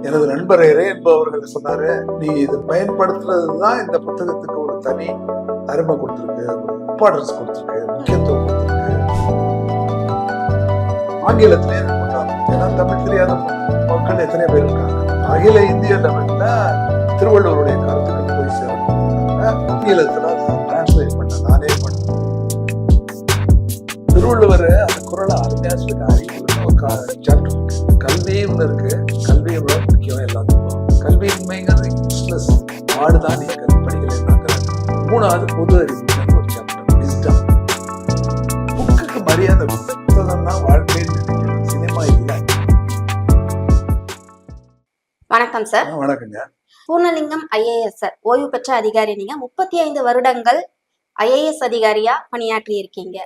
எனது நண்பர் இறை என்பவர்கள் சொன்னாரு, நீ இது பயன்படுத்துறதுதான் இந்த புத்தகத்துக்கு ஒரு தனி அருமை கொடுத்துருக்கு, இம்பார்ட்டன்ஸ் கொடுத்துருக்கு, முக்கியத்துவம் கொடுத்துருக்கு. ஆங்கிலத்திலேயே கொண்டாடும். ஏன்னா தமிழ் தெரியாத மக்கள் எத்தனை பேர் இருக்காங்க. அகில இந்திய லெவல்ல திருவள்ளுவருடைய கருத்துக்கள் போய் சேரணும். ஆங்கிலத்துல டிரான்ஸ்லேட் பண்ண நானே பண்ணேன். திருவள்ளுவர் அந்த குறளை அருமையா சொல்லி அறிவுன்னு ஒரு சாப்டர் இருக்கு. கல்வின்னு இருக்கு. கல்வியை விட முக்கியம் எல்லாத்துக்கும். கல்வியின்மைங்கிறது யூஸ்லெஸ், ஆடுதான் நீங்க படிக்கலைன்னாங்க. மூணாவது பொது அறிவு ஒரு சாப்டர் விஸ்டம். புக்குக்கு மரியாதை புத்தகம் தான் வாழ்க்கையில் நினைக்கிறேன், சினிமா இல்லை. வணக்கம் சார். வணக்கங்க. பூர்ணலிங்கம் ஐஏஎஸ் சார், ஓய்வு பெற்ற அதிகாரி. நீங்க 35 வருடங்கள் ஐஏஎஸ் அதிகாரியா பணியாற்றி இருக்கீங்க.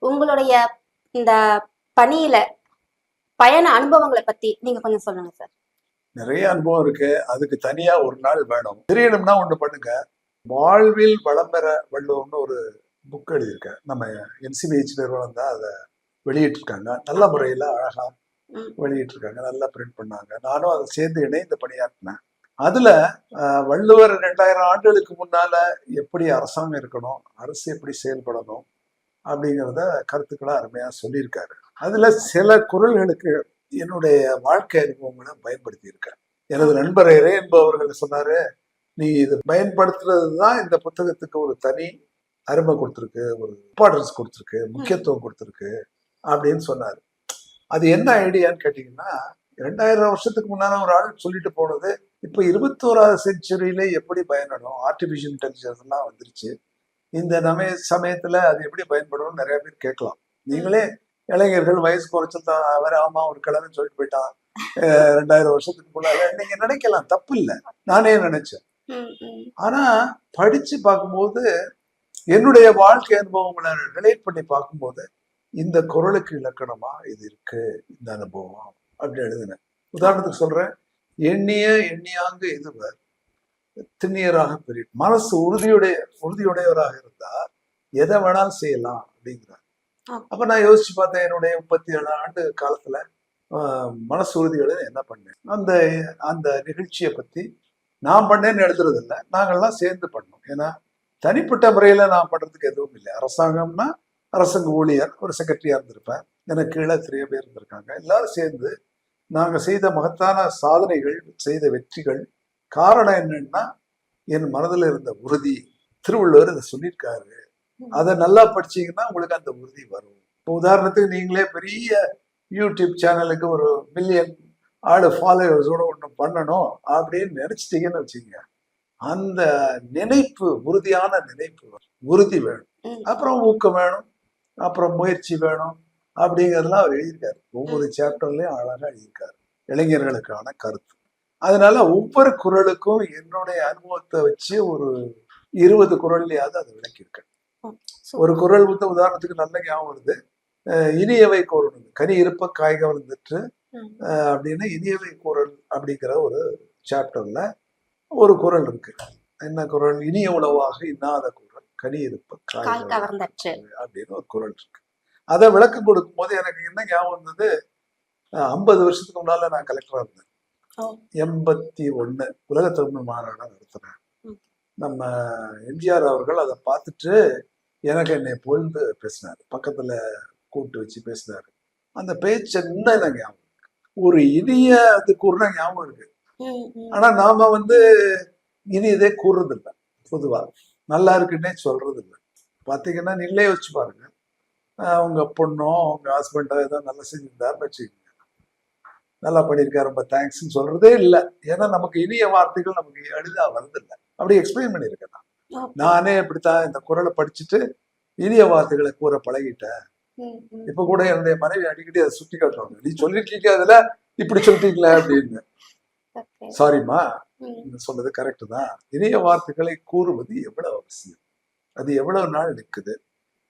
உங்களுடைய இந்த பணியில பயண அனுபவங்களை பத்தி நீங்க கொஞ்சம் சொல்லுங்க சார். நிறைய அனுபவம் இருக்கு. அதுக்கு தனியா ஒரு நாள் வேணும். தெரியணும்னா ஒண்ணு பண்ணுங்க. வாழ்வில் வளம் பெற வள்ளுவம்னு ஒரு புக் எழுதியிருக்கேன். நம்ம NCBH நிறுவனம் தான் அதை வெளியிட்டு இருக்காங்க. நல்ல முறையில அழகா வெளியிட்டு இருக்காங்க. நல்லா பிரிண்ட் பண்ணாங்க. நானும் அதை சேர்ந்து இணைந்து பணியாற்றினேன். அதுல வள்ளுவர் 2000 ஆண்டுகளுக்கு முன்னால எப்படி அரசாங்கம் இருக்கணும், அரசு எப்படி செயல்படணும் அப்படிங்கிறத கருத்துக்களை அருமையா சொல்லியிருக்காரு. அதுல சில குறள்களுக்கு என்னுடைய வாழ்க்கை அனுபவங்களை பயன்படுத்தி இருக்கேன். எனது நண்பர் இறை என்பவர்கள் சொன்னாரு, நீ இது பயன்படுத்துறதுதான் இந்த புத்தகத்துக்கு ஒரு தனி அருமை கொடுத்துருக்கு, ஒரு இம்பார்ட்டன்ஸ் கொடுத்துருக்கு, முக்கியத்துவம் கொடுத்துருக்கு அப்படின்னு சொன்னாரு. அது என்ன ஐடியான்னு கேட்டீங்கன்னா, 2000 வருஷத்துக்கு முன்னால ஒரு ஆள் சொல்லிட்டு போனது இப்ப 21வது செஞ்சுரியில எப்படி பயன்படும், ஆர்டிபிஷியல் இன்டெலிஜென்ஸ் எல்லாம் வந்துருச்சு, இந்த சமயத்துல அது எப்படி பயன்படும் நிறைய பேர் கேட்கலாம். நீங்களே இளைஞர்கள் வயசு குறைச்சல் அவர் ஆமா ஒரு கிழமை சொல்லிட்டு போயிட்டான் 2000 வருஷத்துக்கு முன்னால நீங்க நினைக்கலாம், தப்பு இல்லை. நானே நினைச்சேன். ஆனா படிச்சு பார்க்கும்போது என்னுடைய வாழ்க்கை அனுபவங்களை ரிலேட் பண்ணி பார்க்கும்போது இந்த குறளுக்கு இலக்கணமா இது இருக்கு, இந்த அனுபவம் அப்படி எழுதினேன். உதாரணத்துக்கு சொல்றேன், எண்ணியாங்க இதுவர் திண்ணியராக பெரிய மனசு உறுதியுடையவராக இருந்தா எதை வேணாலும் செய்யலாம் அப்படிங்கிறார். அப்ப நான் யோசிச்சு பார்த்தேன், என்னுடைய 37 ஆண்டு காலத்துல மனசு உறுதியோட என்ன பண்ணேன். அந்த நிகழ்ச்சியை பத்தி நான் பண்ணேன்னு எழுதுறது இல்லை, நாங்கள்லாம் சேர்ந்து பண்ணோம். ஏன்னா தனிப்பட்ட முறையில நான் பண்றதுக்கு எதுவும் இல்லை. அரசாங்கம்னா அரசாங்க ஊழியர், ஒரு செக்ரட்டரியா இருந்திருப்பேன், எனக்கு கீழே 3 பேர் இருந்திருக்காங்க. எல்லாரும் சேர்ந்து நாங்க செய்த மகத்தான சாதனைகள், செய்த வெற்றிகள் காரணம் என்னன்னா என் மனதில் இருந்த உறுதி. திருவள்ளுவர் அதை சொல்லியிருக்காரு. அதை நல்லா படிச்சீங்கன்னா உங்களுக்கு அந்த உறுதி வரும். இப்போ உதாரணத்துக்கு நீங்களே பெரிய யூடியூப் சேனலுக்கு ஒரு 1 மில்லியன் ஃபாலோவர்ஸோட ஒன்று பண்ணணும் அப்படின்னு நினைச்சிட்டீங்கன்னு வச்சுக்கோங்க, அந்த நினைப்பு, உறுதியான நினைப்பு, உறுதி வேணும், அப்புறம் ஊக்கம் வேணும், அப்புறம் முயற்சி வேணும் அப்படிங்கிறதுலாம் அவர் எழுதியிருக்காரு. ஒவ்வொரு சாப்டர்லயும் அழகா எழுதியிருக்காரு, இளைஞர்களுக்கான கருத்து. அதனால ஒவ்வொரு குறளுக்கும் என்னுடைய அனுபவத்தை வச்சு ஒரு 20 குறள்லையாவது அதை விளக்கியிருக்கேன். ஒரு குறள் வந்து உதாரணத்துக்கு நல்ல ஞாபகம் வருது, இனியவை கூறணும், கனி இருப்ப காய்க வந்துட்டு அப்படின்னு இனியவை குறள் அப்படிங்கிற ஒரு சாப்டர்ல ஒரு குறள் இருக்கு. என்ன குறள்? இனிய உணவாக இன்னாத குறள் கனி இருப்ப காய் அப்படின்னு ஒரு குறள் இருக்கு. அதை விளக்கம் கொடுக்கும் போது எனக்கு என்ன ஞாபகம் வந்தது, 50 வருஷத்துக்கு முன்னால நான் கலெக்டரா இருந்தேன். 81 உலக தமிழ் மாநாடு நடத்தினேன். நம்ம எம்ஜிஆர் அவர்கள் அதை பார்த்துட்டு எனக்கு என்னை பொழுது பேசினாரு, பக்கத்துல கூப்பிட்டு வச்சு பேசினாரு. அந்த பேச்சு என்ன எனக்கு ஞாபகம் இருக்கு, ஒரு இனிய அது கூறுனா ஞாபகம் இருக்கு. ஆனா நாம வந்து இனியதே கூறுறது இல்லை, பொதுவா நல்லா இருக்குன்னே சொல்றது இல்லை. பாத்தீங்கன்னா நீங்களே வச்சு பாருங்க, உங்க பொண்ணோ உங்க ஹஸ்பண்டோ ஏதோ நல்லா செஞ்சிருந்தாருன்னு வச்சுக்கோங்க, நல்லா பண்ணியிருக்காரு ரொம்ப தேங்க்ஸ்ன்னு சொல்றதே இல்லை. ஏன்னா நமக்கு இனிய வார்த்தைகள் நமக்கு எளிதா வருது இல்லை. அப்படி எக்ஸ்பிளைன் பண்ணியிருக்கேன் நானே இப்படித்தான் இந்த குறளை படிச்சுட்டு இனிய வார்த்தைகளை கூற பழகிட்டேன். இப்ப கூட என்னுடைய மனைவி அடிக்கடி அதை சுட்டி காட்டுவாங்க, நீ சொல்லிருக்கீங்க அதுல இப்படி சொல்லிட்டீங்களா அப்படின்னு. சாரிம்மா, சொன்னது கரெக்டு தான். இனிய வார்த்தைகளை கூறுவது எவ்வளவு அவசியம், அது எவ்வளவு நாள் நிற்குது.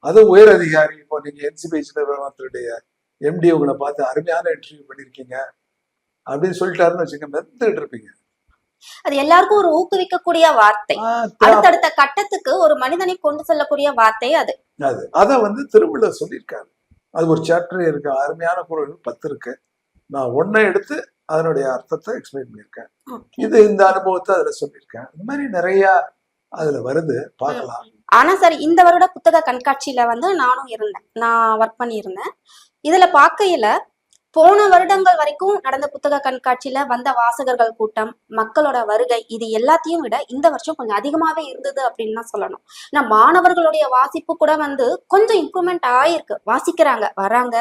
அது உயர் அதிகாரி, இப்போ நீங்க NCBH நிறுவனத்தினுடைய MD உங்களை பார்த்து அருமையான இன்டர்வியூ பண்ணிருக்கீங்க அப்படின்னு சொல்லிட்டாருன்னு வச்சுக்க, மெத்துக்கிட்டு இருப்பீங்க. அது எல்லாருக்கும் ஒரு ஊக்குவிக்கக்கூடிய வார்த்தை, அடுத்தடுத்த கட்டத்துக்கு ஒரு மனிதனை கொண்டு செல்லக்கூடிய வார்த்தை அது. அத வந்து திருவள்ளுவர் சொல்லியிருக்காரு. அது ஒரு சாப்டர் இருக்கு, அருமையான குறள் 10 இருக்கு. நான் ஒன்னை எடுத்து அதனுடைய அர்த்தத்தை எக்ஸ்பிளைன் பண்ணியிருக்கேன். ஓகே. இது இந்த அனுபவத்தை அதுல சொல்லியிருக்கேன். இந்த மாதிரி நிறைய அதுல வருது, பார்க்கலாம். ஆனா சார், இந்த வருட புத்தக கண்காட்சியில வந்து நானும் இருந்தேன். நான் ஒர்க் பண்ணியிருந்தேன். இதுல பார்க்கையில போன வருடங்கள் வரைக்கும் நடந்த புத்தக கண்காட்சியில வந்த வாசகர்கள் கூட்டம், மக்களோட வருகை, இது எல்லாத்தையும் விட இந்த வருஷம் கொஞ்சம் அதிகமாவே இருந்தது அப்படின்னு தான் சொல்லணும். ஏன்னா மாணவர்களுடைய வாசிப்பு கூட வந்து கொஞ்சம் இம்ப்ரூவ்மெண்ட் ஆயிருக்கு. வாசிக்கிறாங்க, வராங்க.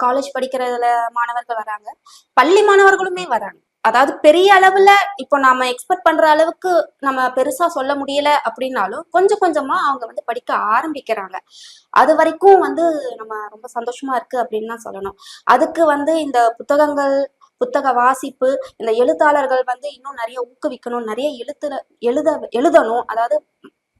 காலேஜ் படிக்கிறதுல மாணவர்கள் வராங்க, பள்ளி மாணவர்களுமே வராங்க. அதாவது பெரிய அளவுல இப்போ நாம எக்ஸ்பெக்ட் பண்ற அளவுக்கு நம்ம பெருசா சொல்ல முடியல அப்படின்னாலும் கொஞ்சம் கொஞ்சமா அவங்க வந்து படிக்க ஆரம்பிக்கிறாங்க. அது வரைக்கும் வந்து நம்ம ரொம்ப சந்தோஷமா இருக்கு அப்படின்னு தான் சொல்லணும். அதுக்கு வந்து இந்த புத்தகங்கள், புத்தக வாசிப்பு, இந்த எழுத்தாளர்கள் வந்து இன்னும் நிறைய ஊக்குவிக்கணும், நிறைய எழுதணும். அதாவது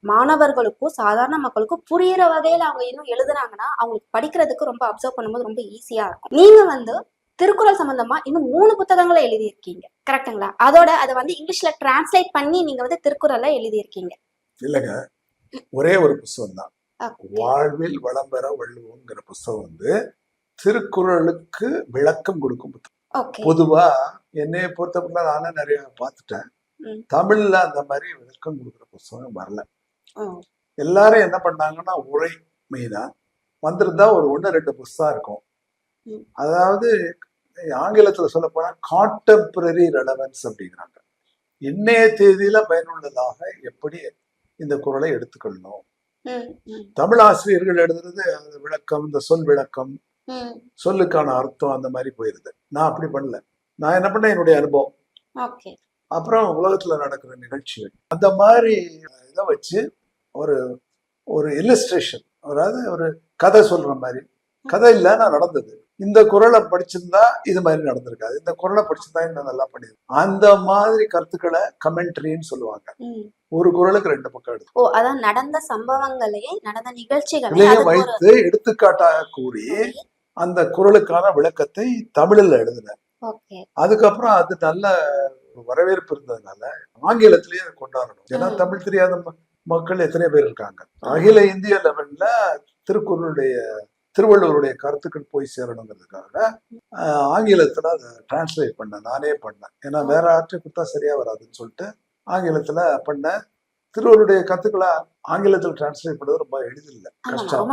மாணவர்களுக்கும் சாதாரண மக்களுக்கும் புரியிற வகையில அவங்க இன்னும் எழுதுனாங்கன்னா அவங்களுக்கு படிக்கிறதுக்கு ரொம்ப அப்சர்வ் பண்ணும்போது ரொம்ப ஈஸியா இருக்கும். நீங்க வந்து திருக்குறள் சம்பந்தமா இன்னும் 3 புத்தகங்களை எழுதியிருக்கீங்க, கரெக்டுங்களா? அதோட அதை வந்து இங்கிலீஷ்ல டிரான்ஸ்லேட் பண்ணி நீங்க வந்து திருக்குறளை எழுதியிருக்கீங்க. இல்லைங்க, ஒரே ஒரு புஸ்தகம் தான். வாழ்வில் வளம் பெற வள்ளுவங்கிற புஸ்தகம் வந்து திருக்குறளுக்கு விளக்கம் கொடுக்கும் புத்தகம். ஓகே. பொதுவா என்னைய பொறுத்தவரை நானும் நிறைய பார்த்துட்டேன். தமிழ்ல அந்த மாதிரி விளக்கம் கொடுக்குற புஸ்தகம் வரல. எல்லாரும் என்ன பண்ணாங்கன்னா உரை மெயினா வந்திருந்தா ஒரு 1-2 புஸ்தகம் இருக்கும். அதாவது ஆங்கிலத்துல சொல்ல போனா கான்டெம்பரரி ரெலவன்ஸ் அப்படிங்கிறாங்க. இன்னைய தேதியில பயனுள்ளதாக எப்படி இந்த குறளை எடுத்துக்கொள்ளணும். தமிழ் ஆசிரியர்கள் எழுதுறது அந்த விளக்கம், இந்த சொல் விளக்கம், சொல்லுக்கான அர்த்தம், அந்த மாதிரி போயிருது. நான் அப்படி பண்ணல. நான் என்ன பண்ணேன், என்னுடைய அனுபவம், அப்புறம் உலகத்துல நடக்கிற நிகழ்ச்சிகள், அந்த மாதிரி இதை வச்சு ஒரு ஒரு இல்லஸ்ட்ரேஷன், அதாவது ஒரு கதை சொல்ற மாதிரி. கதை இல்ல, நான் நடந்தது. இந்த குறளை படிச்சிருந்தா இது மாதிரி நடந்திருக்காது, இந்த குறளை படிச்சிருந்தா இன்னும் நல்லா பண்ணிருக்கோம், அந்த மாதிரி கருத்துக்களை கமெண்ட்ரின்னு சொல்லுவாங்க. ஒரு குறளுக்கு 2 பக்கம் எடுத்து அதான் நடந்த சம்பவங்களையே, நடந்த நிகழ்ச்சிகளை வைத்து எடுத்துக்காட்டாக கூறி அந்த குறளுக்கான விளக்கத்தை தமிழில் எழுதினேன். அதுக்கப்புறம் அது நல்ல வரவேற்பு இருந்ததுனால ஆங்கிலத்திலேயே அதை கொண்டாடணும். ஏன்னா தமிழ் தெரியாத மக்கள் எத்தனை பேர் இருக்காங்க. அகில இந்திய லெவல்ல திருவள்ளுவருடைய கருத்துக்கள் போய் சேரணுங்கிறதுக்காக ஆங்கிலத்துல அதை டிரான்ஸ்லேட் பண்ணேன், நானே பண்ணேன். ஏன்னா வேற ஆற்றை கொடுத்தா சரியா வராதுன்னு சொல்லிட்டு ஆங்கிலத்துல பண்ணேன். திருவள்ளுவருடைய கருத்துக்களை ஆங்கிலத்துல டிரான்ஸ்லேட் பண்ணது ரொம்ப எளிதில்லை,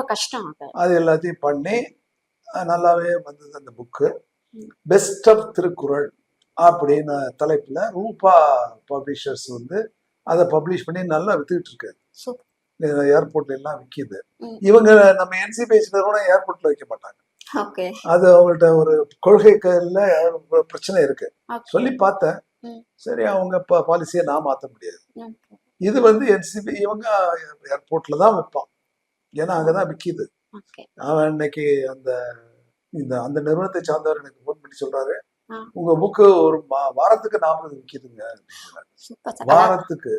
கஷ்டம். அது எல்லாத்தையும் பண்ணி நல்லாவே வந்தது அந்த புக்கு. பெஸ்ட் ஆஃப் திருக்குறள் அப்படின்னு தலைப்புல ரூபா பப்ளிஷர்ஸ் வந்து அதை பப்ளிஷ் பண்ணி நல்லா வித்துக்கிட்டு இருக்காரு. ஏர்போர்ட்ல எல்லாம் விற்கிது. இவங்க நம்ம என்சிபிஹெச் நிறுவனம் ஏர்போர்ட்ல வைக்க மாட்டாங்க. அது அவங்கள்ட்ட ஒரு கொள்கைல பிரச்சனை இருக்கு. சொல்லி பார்த்தேன், சரி அவங்க பாலிசியை நான் மாற்ற முடியாது. இது வந்து என்சிபி இவங்க ஏர்போர்ட்ல தான் வைப்பான், ஏன்னா அங்கதான் விற்கிது. அவன் இன்னைக்கு அந்த நிறுவனத்தை சார்ந்தவர் எனக்கு போன் பண்ணி சொல்றாரு, உங்க புக்கு ஒரு வாரத்துக்கு 40 விற்கிதுங்க. வாரத்துக்கு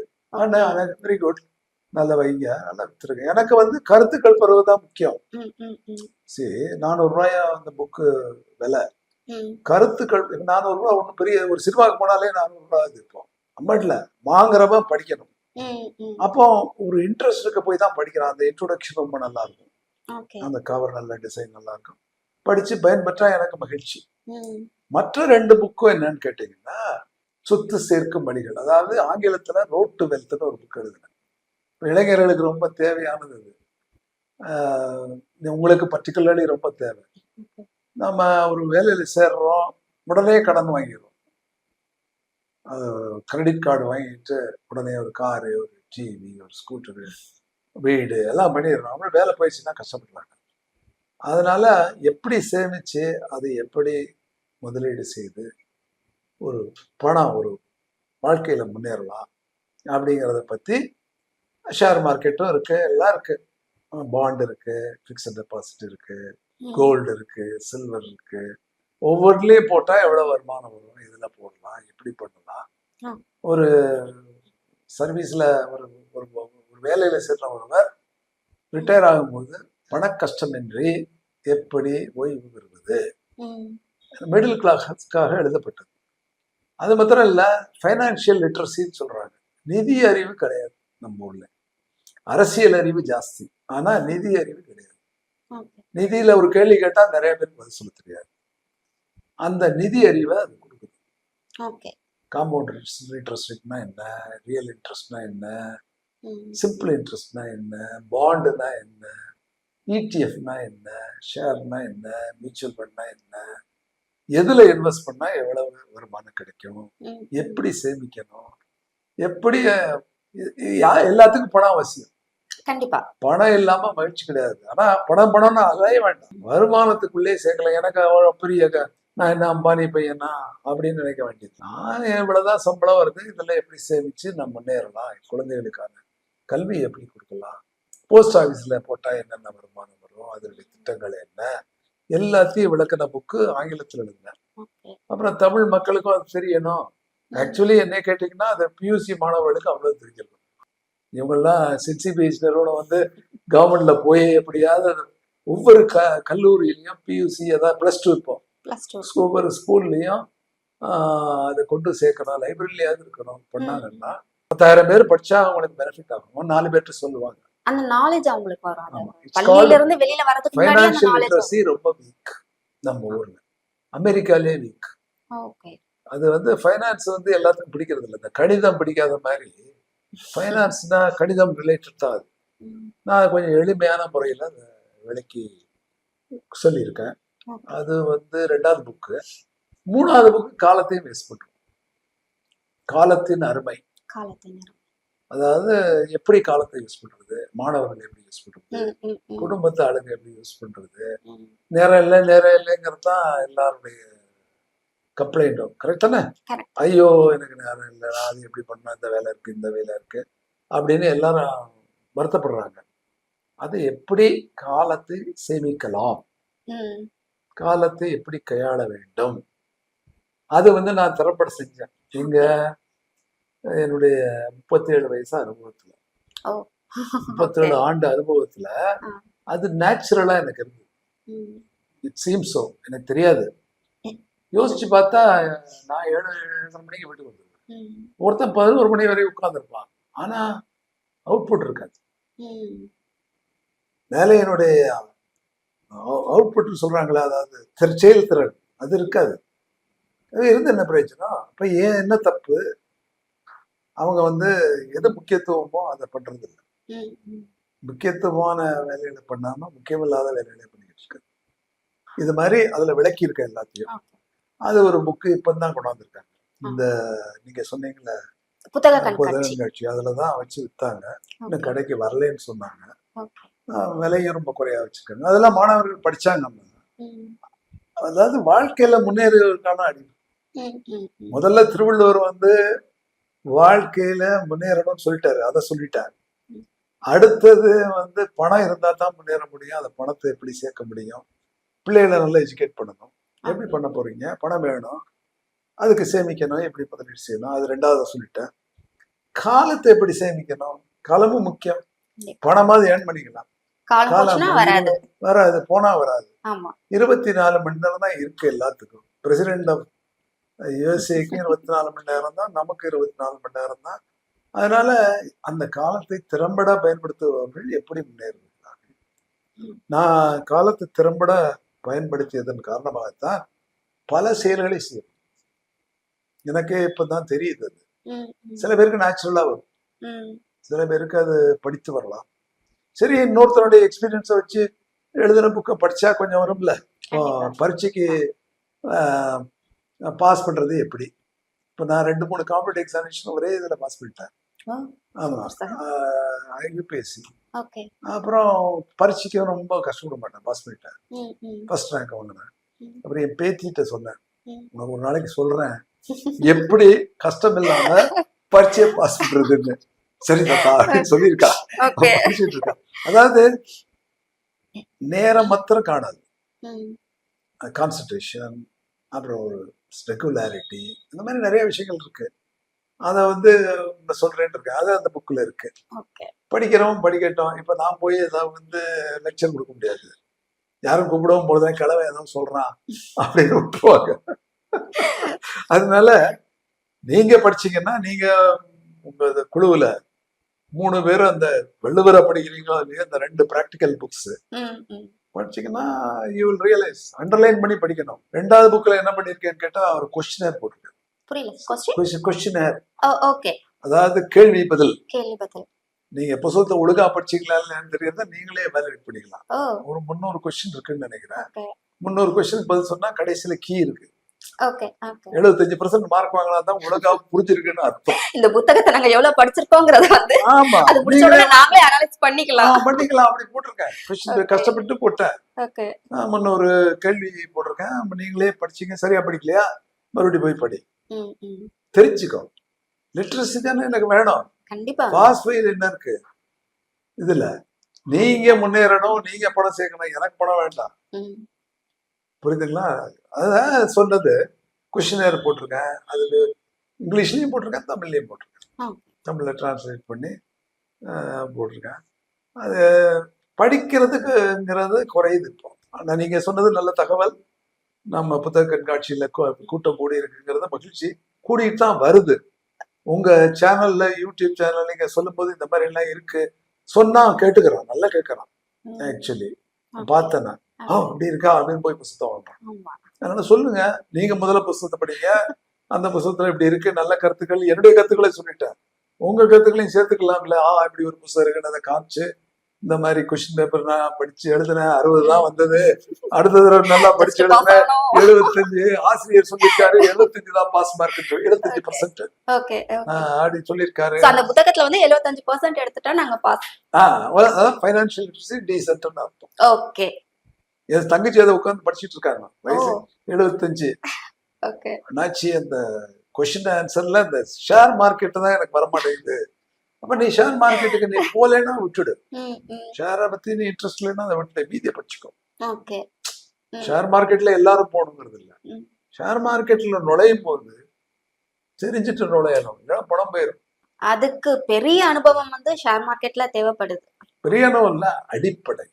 வெரி குட், நல்ல வைங்க, நல்லா வித்துருங்க. எனக்கு வந்து கருத்துக்கள் பெறுவதுதான் முக்கியம். சரி, 400 ரூபாயா அந்த புக்கு விலை. கருத்துக்கள் 400 ரூபாய் ஒன்றும் பெரிய, ஒரு சினிமாவுக்கு போனாலே 400 ரூபாய் இருக்கும். அம்மாட்ல வாங்குறவன் படிக்கணும். அப்போ ஒரு இன்ட்ரெஸ்டுக்கு போய் தான் படிக்கிறான். அந்த இன்ட்ரோடக்ஷன் ரொம்ப நல்லா இருக்கும், அந்த கவர் நல்ல டிசைன் நல்லா இருக்கும். படிச்சு பயன்பெற்றா எனக்கு மகிழ்ச்சி. மற்ற 2 புக்கும் என்னன்னு கேட்டீங்கன்னா, சொத்து சேர்க்கும் வழிகள், அதாவது ஆங்கிலத்துல ரோட் டு வெல்த்னு ஒரு புக் எழுதுனேன். இளைஞர்களுக்கு ரொம்ப தேவையானது அது. உங்களுக்கு பர்டிகுலர்லி ரொம்ப தேவை. நம்ம ஒரு வேலையில சேர்றோம், உடனே கடன் வாங்கிடுறோம். கிரெடிட் கார்டு வாங்கிட்டு உடனே ஒரு காரு, ஒரு டிவி, ஒரு ஸ்கூட்டரு, வீடு எல்லாம் பண்ணிடுறோம். அப்புறம் வேலை போயிடுச்சுன்னா கஷ்டப்படுறாங்க. அதனால எப்படி சேமிச்சு அதை எப்படி முதலீடு செய்து ஒரு பணம், ஒரு வாழ்க்கையில முன்னேறலாம் அப்படிங்கிறத பத்தி ஷேர் மார்க்கெட்டும் இருக்கு, எல்லாம் இருக்கு. பாண்ட் இருக்கு, பிக்ஸட் டெபாசிட் இருக்கு, கோல்டு இருக்கு, சில்வர் இருக்கு. ஒவ்வொருலயும் போட்டா எவ்வளவு வருமானம் வரும், இதுல போடலாம், எப்படி பண்ணலாம். ஒரு சர்வீஸ்ல ஒரு வேலையில சேர்ற ஒருவர் ரிட்டையர் ஆகும்போது பண கஷ்டமின்றி எப்படி ஓய்வு பெறுவது, மிடில் கிளாஸ்க்காக எழுதப்பட்டது. அது மாத்திரம் இல்ல, ஃபைனான்சியல் லிட்ரஸின்னு சொல்றாங்க. நிதி அறிவு கிடையாது நம்ம ஊர்ல. அரசியல் அறிவு ஜாஸ்தி, ஆனா நிதி அறிவு கிடையாது. நிதியில ஒரு கேள்வி கேட்டா நிறைய பேர் பதில் சொல்ல தெரியாது. அந்த நிதி அறிவை அது கொடுக்குது. ஓகே. காம்பவுண்ட் இன்ட்ரெஸ்ட் ரேட்னா என்ன, ரியல் இன்ட்ரெஸ்ட்னா என்ன, ம். சிம்பிள் இன்ட்ரெஸ்ட்னா என்ன, பாண்டுனா என்ன, இடிஎஃப்னா என்ன, ஷேர்னா என்ன, மியூச்சுவல் ஃபண்ட்னா என்ன, எதுல இன்வெஸ்ட் பண்ணா எவ்வளவு வருமானம் கிடைக்கும், ம். எப்படி சேமிக்கணும், எப்படி எல்லாத்துக்கும் பணம் அவசியம். கண்டிப்பா. பணம் இல்லாம மகிழ்ச்சி கிடையாது. ஆனா பணம்னு அலைய வேண்டாம். வருமானத்துக்குள்ளே சேர்க்கல. எனக்கு அவ்வளவு பெரிய நான் என்ன அம்பானி பையனா அப்படின்னு நினைக்க வேண்டியது. நான் இவ்வளவுதான் சம்பளம் வருது, இதுல எப்படி சேமிச்சு நான் முன்னேறலாம், குழந்தைகளுக்கான கல்வி எப்படி கொடுக்கலாம், போஸ்ட் ஆபீஸ்ல போட்டா என்னென்ன வருமானம் வரும், அதனுடைய திட்டங்கள் என்ன, எல்லாத்தையும் விளக்கின புக்கு ஆங்கிலத்தில் எழுதினேன். ஓகே. அப்புறம் தமிழ் மக்களுக்கும் அது தெரியணும். ஆக்சுவலி என்ன கேட்டீங்கன்னா அது பியூசி மாணவர்களுக்கு அவ்வளவு தெரிஞ்சிருக்கும். இவங்கெல்லாம் சிசிபிஎஸ் நிறுவனம் வந்து கவர்மெண்ட்ல போய் எப்படியாவது ஒவ்வொரு கல்லூரியிலையும் பியூசி அதாவது +2 இருப்போம், +2. ஒவ்வொரு ஸ்கூல்லையும் அதை கொண்டு சேர்க்கணும், லைப்ரரியிலயாவது இருக்கணும் பண்ணாங்கன்னா 10,000 பேர் படிச்சா அவங்களுக்கு பெனிஃபிட் ஆகும். 4 பேர்கிட்ட சொல்லுவாங்க. அந்த நாலேஜ் அவங்களுக்கு வரும். ஆமா. அது பள்ளியில இருந்து வெளியில வரதுக்கு முன்னாடி அந்த ஃபைனான்சியல் நாலேஜ் லிட்ரஸி ரொம்ப வீக் நம்ம ஊர்ல. அமெரிக்காலே வீக். ஓகே. அது வந்து ஃபைனான்ஸ் வந்து எல்லாத்துக்கும் பிடிக்கிறது இல்லை. இந்த கணிதம் பிடிக்காத மாதிரி ஃபைனான்ஸ்னா கணிதம் ரிலேட்டட் தான் அது. நான் கொஞ்சம் எளிமையான முறையில் அதை விளக்கி சொல்லியிருக்கேன். அது வந்து 2வது புக்கு. 3வது புக்கு காலத்தையும் வேஸ்ட் பண்ணுறோம். காலத்தின் அருமை. அதாவது எப்படி காலத்தை யூஸ் பண்றது, மாணவர்கள் எப்படி யூஸ் பண்றது, குடும்பத்தை ஆளுங்க எப்படி யூஸ் பண்றது, நேரம் இல்லைங்கிறது தான் எல்லாருடைய கம்ப்ளைண்ட்டும். கரெக்ட் தானே? ஐயோ எனக்கு நேரம் இல்லை, நான் அது எப்படி பண்ண, இந்த வேலை இருக்கு இந்த வேலை இருக்கு அப்படின்னு எல்லாரும் வருத்தப்படுறாங்க. அது எப்படி காலத்தை சேமிக்கலாம், காலத்தை எப்படி கையாள வேண்டும், அது வந்து நான் திறப்பட செஞ்சேன். எங்க என்னுடைய 37 வயசு அனுபவத்துல, 37 ஆண்டு அனுபவத்துல அது நேச்சுரலா எனக்கு இருந்தது. It seems so. எனக்கு தெரியாது. யோசிச்சு பார்த்தா நான் 7:30 மணிக்கு வீட்டுக்கு வந்துருவேன். ஒருத்தன் 11 மணி வரை உட்கார்ந்துருப்பான். ஆனா அவுட்புட் இருக்காது. வேலையினுடைய அவுட்புட் சொல்றாங்களா, அதாவது செயல்திறன் அது இருக்காது. அது இருந்து என்ன பிரயோஜனம்? அப்ப ஏன் என்ன தப்பு? அவங்க வந்து எது முக்கியத்துவமோ அதை பண்றது இல்லை. முக்கியத்துவமான வேலைகளை பண்ணாம முக்கியமில்லாத வேலைகளை பண்ணிக்கிட்டு இருக்கு. இது மாதிரி அதுல விளக்கி இருக்க எல்லாத்தையும். அது ஒரு புக்கு இப்பதான் கொண்டாந்துருக்காங்க. இந்த நீங்க சொன்னீங்கல்ல புத்தக கண்காட்சி, அதுலதான் வச்சு வித்தாங்க. இன்னும் கடைக்கு வரலன்னு சொன்னாங்க. விலையும் ரொம்ப குறையா வச்சிருக்காங்க. அதெல்லாம் மாணவர்கள் படிச்சாங்க. அதாவது வாழ்க்கையில முன்னேறுவதற்கான அடி. முதல்ல திருவள்ளுவர் வந்து வாழ்க்கையில முன்னேறணும்னு சொல்லிட்டாரு, அதை சொல்லிட்டாரு. அடுத்தது வந்து பணம் இருந்தா தான் முன்னேற முடியும். அந்த பணத்தை எப்படி சேர்க்க முடியும், பிள்ளைகளை நல்லா எஜுகேட் பண்ணணும், எப்படி பண்ண போறீங்க, பணம் வேணும், அதுக்கு சேமிக்கணும், எப்படி முதலீடு செய்யணும், அது 2வது சொல்லிட்டேன். காலத்தை எப்படி சேமிக்கணும், காலமும் முக்கியம். பணமாவது ஏர்ன் பண்ணிக்கலாம், காலம் வராது, போனா வராது. 24 மணி நேரம் தான் இருக்கு எல்லாத்துக்கும். பிரசிடென்ட் ஆஃப் யுஎஸ்ஏக்கு 24 மணி நேரம் தான், நமக்கு 24 மணி நேரம் தான். அதனால அந்த காலத்தை திறம்பட பயன்படுத்துபவர்கள் எப்படி முன்னேறுகிறார்கள். நான் காலத்தை திறம்பட பயன்படுத்தியதன் காரணமாகத்தான் பல செயல்களை செய்யும். எனக்கே இப்பதான் தெரியுது. அது சில பேருக்கு நேச்சுரலா வரும், சில பேருக்கு அது படித்து வரலாம். சரி, இன்னொருத்தருடைய எக்ஸ்பீரியன்ஸை வச்சு எழுதுன புக்கை படிச்சா கொஞ்சம் வரும்ல. பரீட்சைக்கு பாஸ் பண்றது எப்படி? இப்போ நான் 2-3 காம்படிட்டிவ் எக்ஸாமினேஷன் ஒரே இதுல பாஸ் பண்ணிட்டேன். ஆமா, யூபிஎஸ்சி. அப்புறம் பரீட்சைக்கு ரொம்ப கஷ்டப்பட மாட்டேன், பாஸ் பண்ணிட்டேன், ஃபர்ஸ்ட் ரேங்க் வாங்கினேன். அப்புறம் என் பேத்திட்ட சொன்னேன், உனக்கு ஒரு நாளைக்கு சொல்றேன் எப்படி கஷ்டம் இல்லாம பரீட்சையை பாஸ் பண்றதுன்னு. சரி தாத்தா அப்படின்னு சொல்லியிருக்கா. படிச்சுட்டு இருக்கா. அதாவது நேரம் மாத்திரம் காணாது, கான்சன்ட்ரேஷன், அப்புறம் ஒரு ரெகுலாரிட்டி, இந்த மாதிரி நிறைய விஷயங்கள் இருக்கு. அதை வந்து சொல்றேன்னு இருக்கேன். அது அந்த புக்ல இருக்கு. படிக்கிறவன் படிக்கட்டும். இப்ப நான் போய் ஏதாவது வந்து லெக்சர் கொடுக்க முடியாது. யாரும் கூப்பிடவும் போதுதான் கிழமை ஏதாவது சொல்றான் அப்படின்னு விட்டுருவாங்க. அதனால நீங்க படிச்சீங்கன்னா, நீங்க உங்க குழுவுல 3 பேரும் அந்த வள்ளுவரை படிக்கிறீங்களோ இல்லையோ, அந்த 2 பிராக்டிக்கல் புக்ஸ் படிச்சீங்கன்னா யூ வில் ரியலைஸ். அண்டர்லைன் பண்ணி படிக்கணும். 2வது புக்ல என்ன பண்ணிருக்கேன்னு கேட்டா ஒரு கொஸ்டினர் போட்டிருக்கேன். புரியல. கொஸ்டின். Questionnaire, okay. அதாவது கேள்வி பதில். கேள்வி பதில். நீங்க புத்தகத்தை ஒழுங்கா படிச்சீங்களா இல்லையான்னு தெரியறத நீங்களே எவாலுவேட் பண்ணிக்கலாம். ஓ. ஒரு 300 கொஸ்டின் இருக்குன்னு நினைக்கிறேன். ஓகே 300 கொஸ்டின் பதில் சொன்னா கடைசியில கீ இருக்கு. Okay okay. 75% மார்க் வாங்கினா தான் ஒழுங்கா புரிஞ்சிருக்குன்னு அர்த்தம். இந்த புத்தகத்தை நாங்க எவ்வளவு படிச்சிருக்கோங்கிறத வந்து ஆமா, அது முடிச்ச உடனே நாங்களே அனலைஸ் பண்ணிக்கலாம். பண்ணிக்கலாம். அப்படி போட்டிருக்கேன். Question Okay. கஷ்டப்பட்டு போட்டேன். ஓகே. 300 கேள்வி போட்டிருக்கேன். நீங்களே படிச்சீங்க, சரியா படிக்கலையா மறுபடியும் போய் படி, ம் ம். தெரிஞ்சுக்கோ. லிட்ரஸி தானே எனக்கு வேணும். கண்டிப்பா. பாஸ் ஃபெயில் என்ன இருக்கு இதுல? நீங்க முன்னேறணும், நீங்க பணம் சேர்க்கணும், எனக்கு பணம் வேண்டாம். ம். புரியுதுங்களா? அதான் சொன்னது. கொஸ்டினர் போட்டிருக்கேன், அது இங்கிலீஷ்லயும் போட்டிருக்கேன், தமிழ்லயும் போட்டிருக்கேன். ஆ. தமிழ்ல டிரான்ஸ்லேட் பண்ணி போட்டிருக்கேன். அது படிக்கிறதுக்குங்கிறது குறையுது இப்போ. ஆனா நீங்க சொன்னது நல்ல தகவல். நம்ம புத்தக கண்காட்சியில கூட்டம் கூடி இருக்குங்கிறத மகிழ்ச்சி. கூடிட்டு தான் வருது. உங்க சேனல்ல, யூடியூப் சேனல் நீங்க சொல்லும் போது இந்த மாதிரி எல்லாம் இருக்கு சொன்னா கேட்டுக்கிறான், நல்லா கேட்கறான். ம். Actually Okay. பார்த்தேன் நான். Okay. அப்படி இருக்கா அப்படின்னு போய் புத்தகம் வாங்குறேன். ஆமா. அதனால சொல்லுங்க, நீங்க முதல்ல புத்தகத்தை படிங்க. அந்த புத்தகத்துல இப்படி இருக்கு, நல்ல கருத்துக்கள். என்னுடைய கருத்துக்களை சொல்லிட்டேன், உங்க கருத்துக்களையும் சேர்த்துக்கலாம்ல. இப்படி ஒரு புத்தகம் இருக்குன்னு அதை காமிச்சு, இந்த மாதிரி கொஸ்டின் பேப்பர் நான் படிச்சு எழுதினேன், 60 தான் வந்தது. அடுத்த தடவை நல்லா படிச்சு எழுதினேன், 75. ஆசிரியர் சொல்லியிருக்காரு 75 தான் பாஸ் மார்க், 75%. Okay okay. அப்படி சொல்லியிருக்காரு. சோ அந்த புத்தகத்துல வந்து 75% எடுத்துட்டா நாங்க பாஸ். அதான் ஃபைனான்சியல் லிட்ரஸி டீசென்ட்னு அர்த்தம். ஓகே என் தங்கச்சி அதை உட்காந்து படிச்சிட்டு இருக்காங்க, வயசு 75. ஓகே. அண்ணாச்சி, அந்த கொஸ்டின் ஆன்சர்ல இந்த ஷேர் மார்க்கெட் தான் எனக்கு வரமாட்டேங்குது. அப்ப நீ ஷேர் மார்க்கெட்டுக்கு நீ போலேன்னா விட்டுடு. ம் ம். ஷேரை பத்தி நீ இன்ட்ரெஸ்ட் இல்லைன்னா அதை விட்டு மீதியை படிச்சுக்கோ. ஓகே. ஷேர் மார்க்கெட்ல எல்லாரும் போகணுங்கிறது இல்லை. ம். ஷேர் மார்க்கெட்ல நுழையும் போது தெரிஞ்சுட்டு நுழையணும், இல்லைன்னா பணம் போயிடும். அதுக்கு பெரிய அனுபவம் வந்து ஷேர் மார்க்கெட்ல தேவைப்படுது. பெரியனோ இல்ல, அடிப்படை.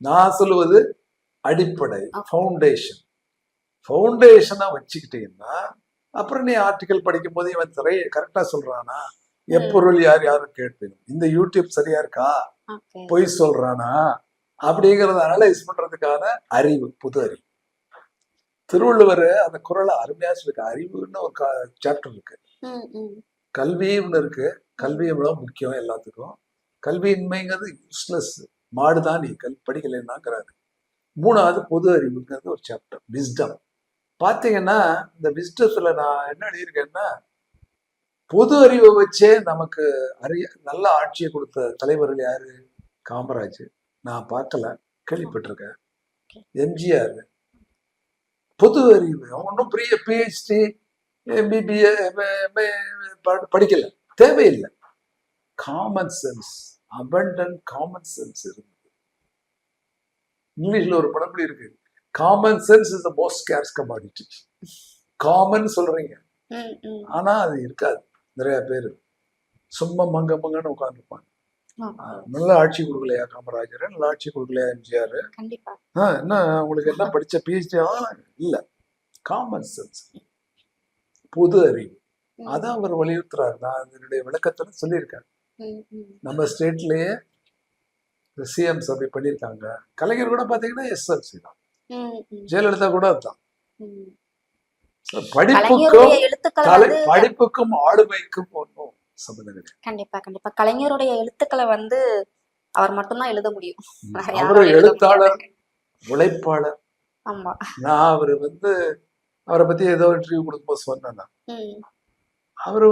நான் சொல்லுவது அடிப்படை, ஃபவுண்டேஷன். ஃபவுண்டேஷனா வச்சுக்கிட்டீங்கன்னா அப்புறம் நீ ஆர்டிக்கல் படிக்கும் போது இவன் கரெக்டா சொல்றானா, எப்பொருள் யார் யாரும் கேட்பேன், இந்த யூடியூப் சரியா இருக்கா, ஓகே. பொய் சொல்றானா அப்படிங்கறத அனலைஸ் பண்றதுக்கான அறிவு, புது அறிவு. திருவள்ளுவர் அந்த குறளை அருமையா சொல்லிருக்கு. அறிவுன்னு ஒரு சாப்டர் இருக்கு, ம் ம். கல்வின்னு இருக்கு. கல்வி எவ்வளவு முக்கியம் எல்லாத்துக்கும். கல்வியின்மைங்கிறது யூஸ்லெஸ், மாடுதான் நீ படிக்கலைன்னாங்கிறாரு. 3வது பொது அறிவுங்கிறது ஒரு சாப்டர், விஸ்டம். பாத்தீங்கன்னா இந்த விஸ்டத்துல நான் என்ன எழுதியிருக்கேன்னா, பொது அறிவை வச்சே நமக்கு நல்ல ஆட்சியை கொடுத்த தலைவர்கள் யாரு? காமராஜ், நான் பார்க்கல, கேள்விப்பட்டிருக்கேன். எம்ஜிஆர். பொது அறிவு, ஒன்றும் பெரிய பிஹெச்டி எம்பிபிஏ படிக்கல, தேவையில்லை. Common sense, abundant common sense இருந்தது. இங்கிலீஷ்ல ஒரு பழமொழி இருக்கு, common sense is the most scares commodity. Common சொல்றீங்க, ம் ம். ஆனா அது இருக்காது. நிறைய பேர் சும்மா மங்கன்னு உட்காந்துருப்பாங்க. நல்ல ஆட்சி கொடுக்கலையா காமராஜர், நல்ல ஆட்சி கொடுக்கலையா எம்ஜிஆர், கண்டிப்பா. என்ன உங்களுக்கு என்ன படிச்ச பிஹெச்டி? இல்ல, காமன் சென்ஸ், பொது அறிவு. அதான் அவர் வலியுறுத்துறாரு. நான் அதனுடைய விளக்கத்துல சொல்லியிருக்கேன். ம் ம். நம்ம ஸ்டேட்லயே சிஎம்ஸ் அப்படி பண்ணியிருக்காங்க. கலைஞர் கூட பாத்தீங்கன்னா எஸ்எல்சி தான், ம் ம். ஜெயலலிதா கூட அதுதான். ம். படிப்புக்கும் கலைஞருடைய எழுத்துக்களை வந்து படிப்புக்கும் ஆளுமைக்கும் ஒன்றும் சம்பந்தம் கிடையாது. கண்டிப்பா கண்டிப்பா கலைஞருடைய எழுத்துக்களை வந்து அவர் மட்டும்தான் எழுத முடியும். வேற அவரு யாரும் எழுத எழுத்தாளர், முடியாது. உழைப்பாளர். ஆமா. நான் அவரை பத்தி ஏதோ இன்டர்வியூ கொடுக்கும்போது சொன்னேன். ம். அவரு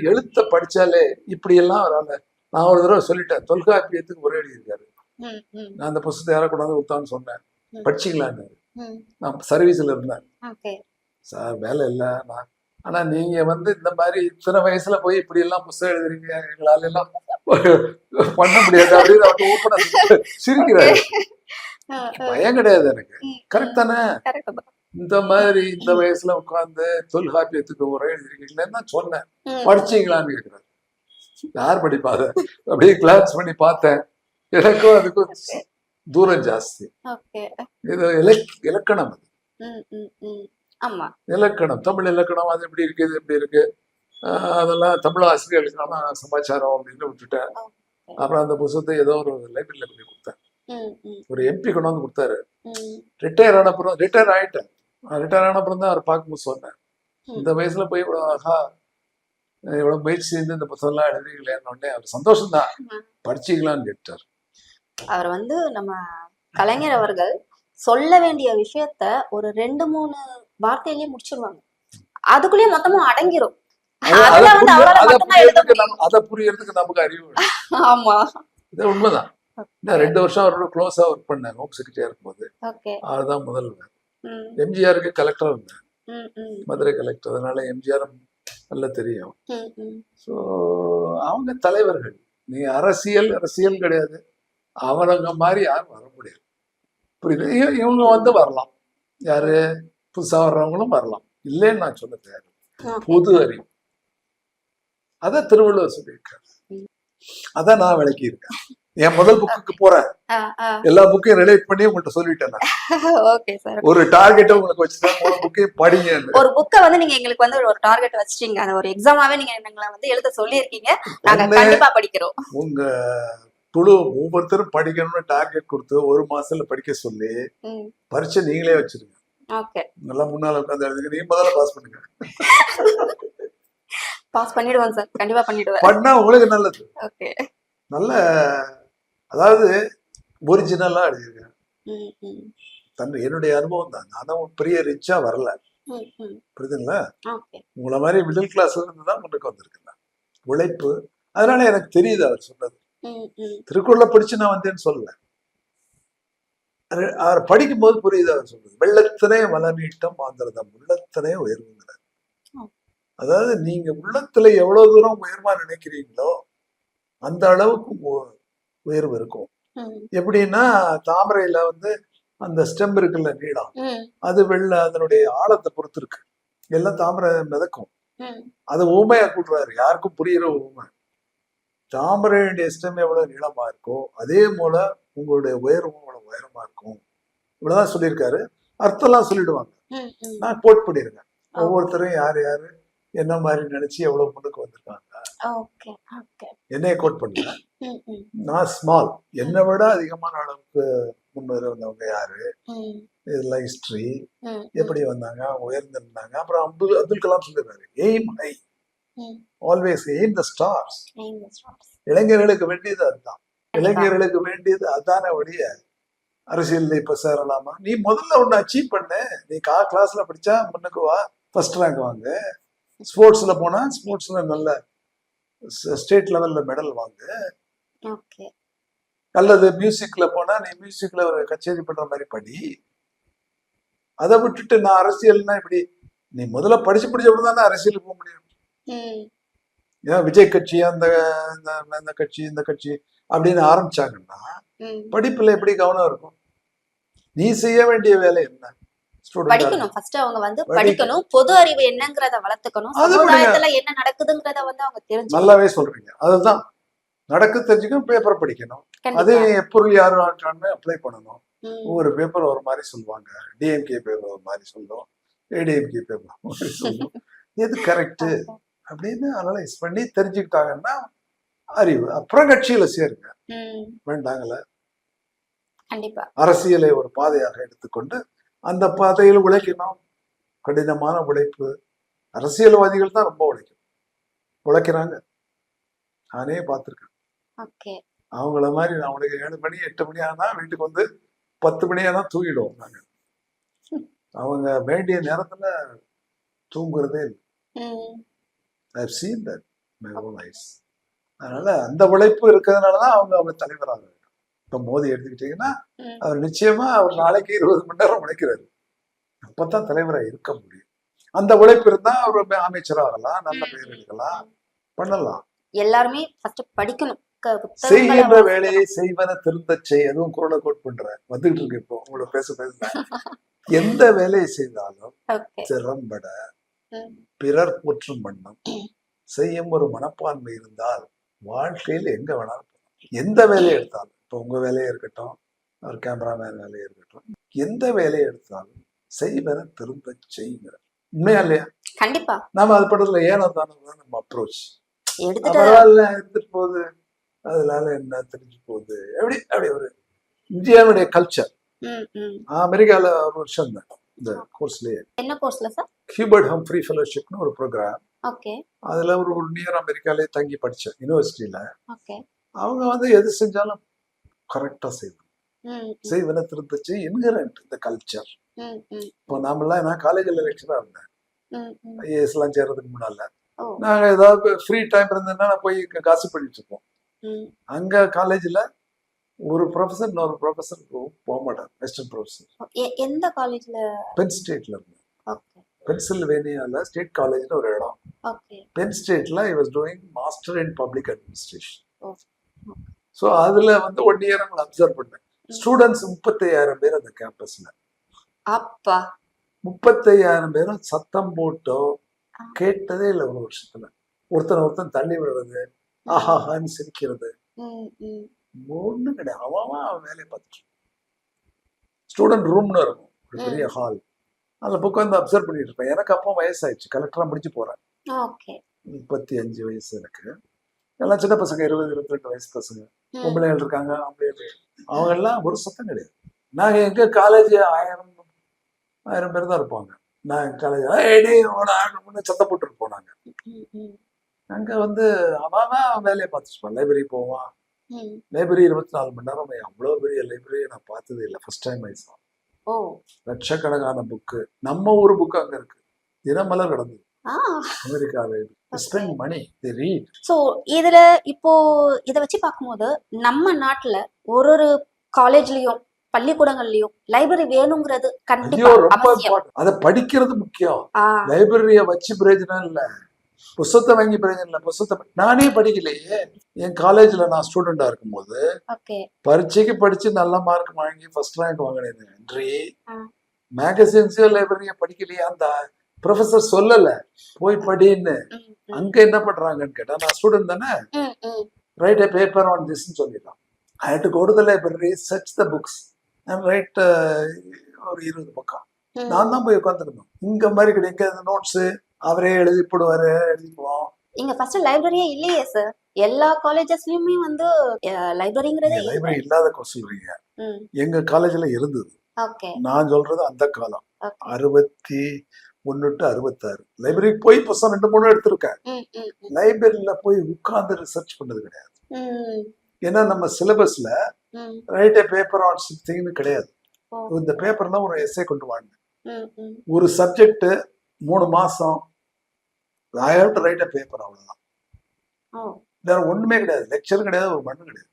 எழுத்த படிச்சாலே இப்படி எல்லாம் அவரால, நான் ஒரு தடவை சொல்லிட்டேன், தொல்காப்பியத்துக்கு உரை எழுதியிருக்காரு. ம் ம். நான் அந்த புத்தகத்தை யாரை கொண்டாந்து கொடுத்தான்னு சொன்னேன், ம். படிச்சிக்கலான்னு. ம். நான் சர்வீஸ்ல இருந்தேன் ஓகே. சார், வேலை இல்லை நான். ஆனா நீங்க இந்த மாதிரி இத்தனை வயசுல போய் இப்படி எல்லாம் புத்தகம் எழுதுறீங்க, எங்களால எல்லாம் பண்ண முடியாது அப்படின்னு அவர் ஓப்பனா சிரிக்கிறாரு. பயம் கிடையாது எனக்கு, கரெக்ட் தானே? கரெக்ட் தான். இந்த மாதிரி இந்த வயசுல உட்கார்ந்து தொல்காப்பியத்துக்கு உரை எழுதிருக்கீங்களேன்னு நான் சொன்னேன். ம். படிச்சீங்களான்னு கேட்கிறேன். யார் படிப்பாத? அப்படியே கிளாஸ் பண்ணி பார்த்தேன், எனக்கும் அதுக்கும் தூரம் ஜாஸ்தி. ஓகே. இது இலக்கணம், அது ம் ம் ம். ஆமா. இலக்கணம், தமிழ் இலக்கணம். அது எப்படி இருக்கு, இது எப்படி இருக்கு, அதெல்லாம் தமிழ் ஆசிரியர்களுக்கான சமாச்சாரம் அப்படின்னு விட்டுட்டேன். அப்புறம் அந்த புத்தகத்தை ஏதோ ஒரு லைப்ரரியில பண்ணி கொடுத்தேன். ம் ம். ஒரு எம்பி கொண்டு வந்து கொடுத்தாரு. ம். ரிட்டையர் ஆயிட்டேன். ரிட்டையர் ஆன அப்புறம் தான் அவர் பார்க்கும்போது சொன்னேன், இந்த வயசுல போய் இவ்வளவு அழகா இவ்வளவு முயற்சி செஞ்சு இந்த புத்தகம்லாம் எழுதுறீங்களேன்னு அவர் சந்தோஷம்தான், படிச்சீங்களான்னு கேட்டார். அவர் நம்ம கலைஞர் அவர்கள் சொல்ல வேண்டிய விஷயத்த ஒரு 2-3 வார்த்தையிலேயே முடிச்சிருவாங்க. அதுக்குள்ளேயே மொத்தமும் அடங்கிரும். அதுல அவரால மட்டும்தான் எழுத முடியும். அதை புரியறதுக்கு நமக்கு அறிவு வேணும். ஆமா, இது உண்மைதான். நான் 2 வருஷம் அவரோட க்ளோஸா ஒர்க் பண்ணேன் ஹோம் செக்ரட்டரியா இருக்கும்போது. ஓகே. அவர்தான் முதல்வர். எம்ஜிஆருக்கு கலெக்டர் இருந்தேன், மதுரை கலெக்டர். அதனால எம்ஜிஆர் நல்லா தெரியும். ஸோ அவங்க தலைவர்கள். நீ அரசியல் கிடையாது, அவரங்க மாதிரி யாரும் வர முடியாது. புரியுது? இவங்க வரலாம், யாரு புதுசா வர்றவங்களும் வரலாம், இல்லைன்னு நான் சொல்ல தேவை. பொது அறிவு, அத திருவள்ளுவர் சொல்லியிருக்காரு, அதான் நான் விளக்கி இருக்கேன். என் முதல் புக்குக்கு போறேன், எல்லா புக்கையும் ரிலேட் பண்ணி உங்கள்கிட்ட சொல்லிட்டேன். Okay sir. ஒரு டார்கெட் உங்களுக்கு வச்சுதான் 3 புக்கையும் படிங்க. ஒரு புக்கை நீங்க எங்களுக்கு ஒரு டார்கெட் வச்சிட்டீங்க, அது ஒரு எக்ஸாமாவே நீங்க எங்களை எழுத சொல்லியிருக்கீங்க. நாங்க கண்டிப்பா படிக்கிறோம். உங்க குழு ஒவ்வொருத்தரும் படிக்கணும்னு டார்கெட் கொடுத்து 1 மாசத்துல படிக்க சொல்லி பரீட்சை நீங்களே வச்சிருங்க. நல்லா முன்னால உட்காந்து எழுதுங்க, நீங்க முதல்ல பாஸ் பண்ணுங்க. பாஸ் பண்ணிடுவோம் சார், கண்டிப்பா பண்ணிடுவேன். பண்ணா உங்களுக்கு நல்லது. ஓகே. நல்ல, அதாவது ஒரிஜினலா எழுதிருக்கேன். என்னுடைய அனுபவம் தான். நானும் பெரிய ரிச்சா வரல, புரியுதுங்களா? உங்களை மாதிரி மிடில் கிளாஸ்ல இருந்து தான் முன்னுக்கு வந்திருக்கேன். உழைப்பு, அதனால எனக்கு தெரியுது அவர் சொன்னது. திருக்குறளை படிச்சு நான் வந்தேன்னு சொல்லல, அவர் படிக்கும் போது புரியுது அவர் சொல்றது. வெள்ளத்தினே வளநீட்டம் ஆந்திரதம், உள்ளத்தினே உயர்வுங்கிறார். அதாவது நீங்க உள்ளத்துல எவ்வளவு தூரம் உயர்வா நினைக்கிறீங்களோ அந்த அளவுக்கு உயர்வு இருக்கும். எப்படின்னா தாமரையில அந்த ஸ்டெம் இருக்குல்ல, நீளம், அது அதனுடைய ஆழத்தை பொறுத்து இருக்கு. எல்லாம் தாமரை மிதக்கும். அது ஊமையா கூட்டுறாரு, யாருக்கும் புரியுற ஊமை. தாமரையுடைய ஸ்டெம் எவ்வளவு நீளமா இருக்கோ அதே போல உங்களுடைய உயர்வும் அவ்வளவு உயரமா இருக்கும். இவ்வளவுதான் சொல்லியிருக்காரு. அர்த்தம்லாம் சொல்லிடுவாங்க, நான் கோட் பண்ணிருக்கேன். ஒவ்வொருத்தரும் யாரு யாரு என்ன மாதிரி நினைச்சு எவ்வளவு முன்னுக்கு வந்திருக்காங்க. என்னைய கோட் பண்ணல, நான் ஸ்மால், என்னை விட அதிகமான அளவுக்கு முன்னேற வந்தவங்க யாரு, இதெல்லாம் ஹிஸ்டரி, எப்படி வந்தாங்க, உயர்ந்திருந்தாங்க. அப்புறம் அப்துல் கலாம் சொல்லிடுறாரு, எய்ம் ஹை, ஆல்வேஸ் எய்ம் த ஸ்டார்ஸ். இளைஞர்களுக்கு வேண்டியது அதுதான். இளைஞர்களுக்கு வேண்டியது அதான வழிய. அரசியல் இப்ப சேரலாமா? நீ முதல்ல ஒண்ணு அச்சீவ் பண்ணு. நீ கிளாஸ்ல படிச்சா முன்னுக்கு வா, ஃபர்ஸ்ட் ரேங்க் வாங்க. ஸ்போர்ட்ஸ்ல போனா ஸ்போர்ட்ஸ்ல நல்ல ஸ்டேட் லெவல்ல மெடல் வாங்கு. அல்லது மியூசிக்ல போனா நீ மியூசிக்ல ஒரு கச்சேரி பண்ற மாதிரி படி. அதை விட்டுட்டு நான் அரசியல்னா இப்படி, நீ முதல்ல படிச்ச தானே அரசியலுக்கு போக முடியும். ஏன் விஜய் கட்சி அந்த கட்சி இந்த கட்சி அப்படின்னு ஆரம்பிச்சாங்கன்னா படிப்புல எப்படி கவனம் இருக்கும்? நீ செய்ய வேண்டிய வேலை என்ன? படிக்கணும். ஃபர்ஸ்ட் அவங்க படிக்கணும், பொது அறிவு என்னங்கறத வளர்த்துக்கணும், சமுதாயத்துல என்ன நடக்குதுங்கறத அவங்க தெரிஞ்சு. நல்லாவே சொல்றீங்க. அதுதான் நடக்கு தெரிஞ்சுக்கணும். பேப்பர் படிக்கணும், அதே எப்பொருள் யாரும் அப்ளை பண்ணணும். ஒவ்வொரு பேப்பர் ஒரு மாதிரி சொல்லுவாங்க. டிஎம்கே பேப்பர் ஒரு மாதிரி சொல்லும், ஏடிஎம்கே பேப்பர் சொல்லும். எது கரெக்ட் அப்படின்னு அனலைஸ் பண்ணி தெரிஞ்சுக்கிட்டாங்கன்னா அறிவு. அப்புறம் கட்சியில சேருங்க, வேண்டாங்கல்ல. கண்டிப்பா அரசியலை ஒரு பாதையாக எடுத்துக்கொண்டு அந்த பாதையில் உழைக்கணும். கடினமான உழைப்பு. அரசியல்வாதிகள் தான் ரொம்ப உழைக்கிறாங்க. நானே பார்த்திருக்கேன். அவங்கள மாதிரி நான் உனக்கு 7 மணி 8 மணி ஆனா வீட்டுக்கு 10 மணி ஆனா தூங்கிடுவோம் நாங்க. அவங்க வேண்டிய நேரத்துல தூங்குறதே இல்லை. I've seen that my own eyes. அதனால அந்த உழைப்பு இருக்கிறதுனாலதான் அவங்க தலைவராக. இப்ப மோடி எடுத்துக்கிட்டீங்கன்னா அவர் நிச்சயமா அவர் நாளைக்கு 20 மணி நேரம் உழைக்கிறாரு. அப்பதான் தலைவராக இருக்க முடியும். அந்த உழைப்பு இருந்தா அவர் அமைச்சராகலாம், நல்ல பெயர் எடுக்கலாம், பண்ணலாம். எல்லாருமே படிக்கணும். செய்கின்ற வேலையை செய்வன திருந்த செய், அதுவும் குரலை கோட் பண்றேன், வந்துகிட்டு இருக்கு. இப்போ உங்களை பேச எந்த வேலையை செய்தாலும் திறம்பட பிறர் போற்றும் வண்ணம் செய்யும் ஒரு மனப்பான்மை இருந்தால் வாழ்க்கையில் எங்க வேணாலும் எந்த வேலையை எடுத்தாலும், இப்போ உங்க வேலையை இருக்கட்டும், ஒரு கேமராமேன் வேலையை இருக்கட்டும், எந்த வேலையை எடுத்தாலும் செய்வன திரும்ப செய்யுங்க. உண்மையா இல்லையா? கண்டிப்பா. நாம அது படத்துல ஏனோ தானோ நம்ம அப்ரோச் எடுத்துட்டு போகுது, அதனால என்ன தெரிஞ்சு போகுது, அப்படி ஒரு இந்தியாவுடைய கல்ச்சர். அமெரிக்கால ஒரு வருஷம் தான் இந்த கோர்ஸ்லயே. என்ன கோர்ஸ்ல சார்? ஹியூபர்ட் ஹம்ஃப்ரி ஃபெலோஷிப்னு ஒரு ப்ரோக்ராம். ஓகே அதுல ஒரு 1 இயர் அமெரிக்காலே தங்கி படிச்சேன் யூனிவர்சிட்டியில. ஓகே அவங்க வந்து எது செஞ்சாலும் கரெக்டா செய்வாங்க. ம் செய்வன திருந்துச்சு இன்ஹரண்ட் இந்த கல்ச்சர். ம் ம் இப்போ நான் காலேஜில் லெக்சரா இருந்தேன் ம் ம் ஐஏஎஸ் எல்லாம் சேர்றதுக்கு முன்னால. ஓ நாங்க ஏதாவது ஃப்ரீ டைம் இருந்ததுன்னா நான் போய் காசு பண்ணிட்டு இருப்போம். ம் அங்க காலேஜ்ல ஒரு ப்ரொஃபஸர் இன்னொரு ப்ரொஃபஸர் போக மாட்டார். Western professor. எந்த காலேஜ்ல? பென் ஸ்டேட்ல இருந்து. ஓகே பென்சில்வேனியால ஸ்டேட் காலேஜ்னு ஒரு இடம். ஓகே பென் ஸ்டேட்ல I was doing master in public administration. Oh so அதுல வந்து 1 இயர் நான் அப்சர்வ் பண்ணேன். ஸ்டூடெண்ட்ஸ் 35,000 பேர் அந்த கேம்பஸ்ல. அப்பா 35,000 பேரும் சத்தம் போட்டோ கேட்டதே இல்லை ஒரு வருஷத்துல. ஒருத்தன் தள்ளி விடுறது, ஆஹாஹான்னு சிரிக்கிறது, ம் ம் ஒண்ணும் கிடையாது. அவன் வேலையை பார்த்துட்டு ஸ்டூடெண்ட் ரூம்னு இருக்கும், ஒரு பெரிய ஹால். அதில் புக் வந்து அப்சர்வ் பண்ணிட்டு இருப்பேன். எனக்கு அப்போ வயசாயிடுச்சு, கலெக்டரா முடிச்சு போறேன். ஓகே 35 வயசு எனக்கு. எல்லாம் சின்ன பசங்க, 20-22 வயசு பசங்க. பொம்பளைகள் இருக்காங்க, ஆம்பளைகள். அவங்க எல்லாம் ஒரு சத்தம் கிடையாது. நாங்க எங்க காலேஜ் 1000 பேர் தான் இருப்பாங்க. நான் காலேஜ் சத்தம் போட்டு இருப்போம். நாங்க ம் ம் அங்க வந்து அவன் வேலையை பார்த்துருப்பான். லைப்ரரி போவான். ம் லைப்ரரி 24 மணி நேரம். அவ்வளோ பெரிய லைப்ரரியை நான் பார்த்ததே இல்லை. ஃபர்ஸ்ட் டைம் ஆயிடுச்சு. ஓ லட்சக்கணக்கான புக்கு, நம்ம ஊர் புக்கு அங்க இருக்கு. தினமலர் கிடந்தது ஆ அமெரிக்காவில். ஸ்பெண்ட் மணி, தி ரீட். ஸோ இதுல இப்போ இதை வச்சு பார்க்கும்போது நம்ம நாட்டுல ஒரு காலேஜ்லயும் பள்ளிக்கூடங்கள்லயும் லைப்ரரி வேணுங்கிறது கண்டிப்பா ஐயோ ரொம்ப அவசியம். இம்பார்ட்டன்ட். அதை படிக்கிறது முக்கியம். ஆ லைப்ரரிய வச்சு பிரயோஜனம் இல்லை, புஸ்தகத்தை வாங்கி பிரயோஜனம் இல்லை. புஸ்தகத்தை நானே படிக்கலையே. என் காலேஜ்ல நான் ஸ்டூடெண்டா இருக்கும்போது ஓகே பரீட்சைக்கு படிச்சு நல்ல மார்க் வாங்கி ஃபர்ஸ்ட் ரேங்க் வாங்கினேன். அன்றி ஆ மேகசின்ஸையோ லைப்ரரிய படிக்கலையா? அந்த ப்ரொஃபசர் சொல்லல போய் படின்னு. ம் ம் அங்க என்ன பண்றாங்கன்னு கேட்டா, நான் ஸ்டூடெண்ட் தானே, ம் ம் right a paper on this ன்னு சொல்லிடலாம். I had to go to the library, search the books and write ஒரு 20 பக்கம். ம் நான் தான் போய் உட்காந்துருந்தோம். இங்க மாதிரி கிடைக்க நோட்ஸ் அவரே எழுதி போடுவாரு, எழுதிக்குவோம். இங்க ஃபர்ஸ்ட் லைப்ரரியே இல்லையே சார். எல்லா காலேஜஸ்லயுமே வந்து லைப்ரரிங்கிறதே நீங்க லைப்ரரி இல்லாத சொல்றீங்க. ம் எங்க காலேஜ்ல இருந்தது. ஓகே நான் சொல்றது அந்த காலம் ஓகே 61 to 66. லைப்ரரிக்கு போய் புத்தகம் 2-3 எடுத்திருக்கேன். ம் ம் லைப்ரரியில போய் உட்கார்ந்து ரிசர்ச் பண்ணது கிடையாது. ம் ஏன்னா நம்ம சிலபஸ்ல ம் ரைட் a paper on somethingனு கிடையாது. ஓ இந்த பேப்பர்ல ஒரு எஸ்ஸே கொண்டு வாங்க. ம் ம் ஒரு சப்ஜெக்ட் 3 மாசம் I have to write a paper, அவ்வளவுதான். ஓ வேற ஒண்ணுமே கிடையாது. லெக்சர் கிடையாது, ஒரு மண்ணு கிடையாது.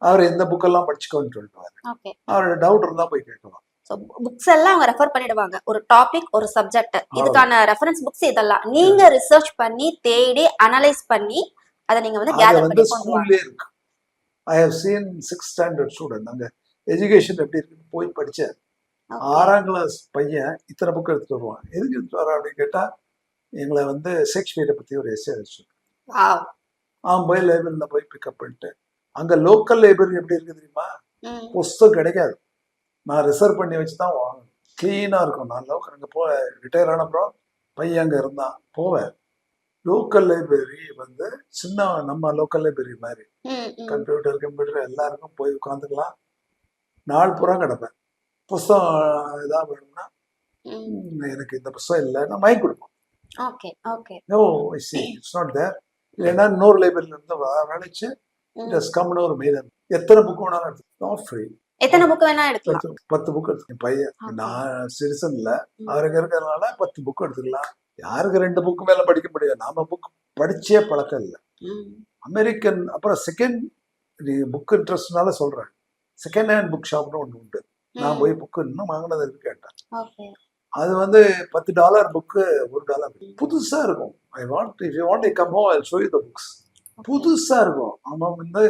அவர் இந்த புக்கெல்லாம் படிச்சுக்கோன்னு சொல்லிட்டு ஓகே அவரோட டவுட் இருந்தா போய் கேட்கலாம். ஸோ புக்ஸ் எல்லாம் அவங்க ரெஃபர் பண்ணிடுவாங்க. ஒரு டாபிக், ஒரு சப்ஜெக்ட், இதுக்கான ரெஃபரன்ஸ் புக்ஸ் இதெல்லாம் நீங்க ரிசர்ச் பண்ணி தேடி அனலைஸ் பண்ணி அதை நீங்க வந்து அது கேதர் வந்து பண்ணி கொண்டு வாங்க. ஸ்கூல்லே இருக்கு. I have seen 6th standard student. அங்க எஜுகேஷன் எப்படி இருக்குன்னு போய் படிச்சேன். ஓகே 6ஆம் கிளாஸ் பையன் இத்தனை புக் எடுத்துட்டு வருவான். எதுக்கு எடுத்துட்டு வர அப்படின்னு கேட்டா, எங்களை வந்து ஷேக்ஸ்பியரை பத்தி ஒரு எஸ்ஸே எழுதி. வாவ் அவன் போய் லைப்ரரியில போய் பிக்கப் பண்ணிட்டு, அங்க லோக்கல் லைப்ரரி எப்படி இருக்கு தெரியுமா? ம் புஸ்தகம் கிடைக்காது. நான் ரிசர்வ் பண்ணி வச்சு தான் வாங்கணும். கிளீனா இருக்கும். நான் லோக்கல் அங்கே போய் ரிட்டையர் ஆன அப்புறம் பையன் அங்கே இருந்தான், போவேன். லோக்கல் லைப்ரரி வந்து சின்ன நம்ம லோக்கல் லைப்ரரி மாதிரி ம் ம் கம்ப்யூட்டர் எல்லாருக்கும் போய் உட்காந்துக்கலாம். நாள் பூரா கிடப்பேன். புஸ்தகம் ஏதாவது வேணும்னா, ம் எனக்கு இந்த புஸ்தகம் இல்லை, நான் வாங்கி கொடுப்போம். Okay okay no see it's not there. இல்லைன்னா இன்னொரு லைப்ரரியில இருந்து வேலைச்சு ம் ஜஸ்ட் கம்னு ஒரு மெயில். எத்தனை புக் வேணாலும் எடுத்து நாட் ஃப்ரீ. எத்தனை புக் வேணா எடுக்கலாம். 10 புக் எடுத்து பையன். Okay. நான் சிட்டிசன் இல்ல, ம். அவருக்கு இருக்கிறதுனால 10 புக் எடுத்துக்கலாம். யாருக்கு 2 புக் மேல படிக்க முடியாது. நாம புக் படிச்சே பழக்கம் இல்லை. ம் அமெரிக்கன். அப்புறம் செகண்ட் புக் இன்ட்ரெஸ்ட்னால சொல்றேன். செகண்ட் ஹேண்ட் புக் ஷாப்னு ஒன்று உண்டு. நான் போய் புக்கு இன்னும் வாங்கினது இருக்கு கேட்டேன். ஓகே அது வந்து $10 புக்கு, $1 புதுசா இருக்கும். I want if you want I come home I show you the books. புதுசா இருக்கும். அவன் வந்து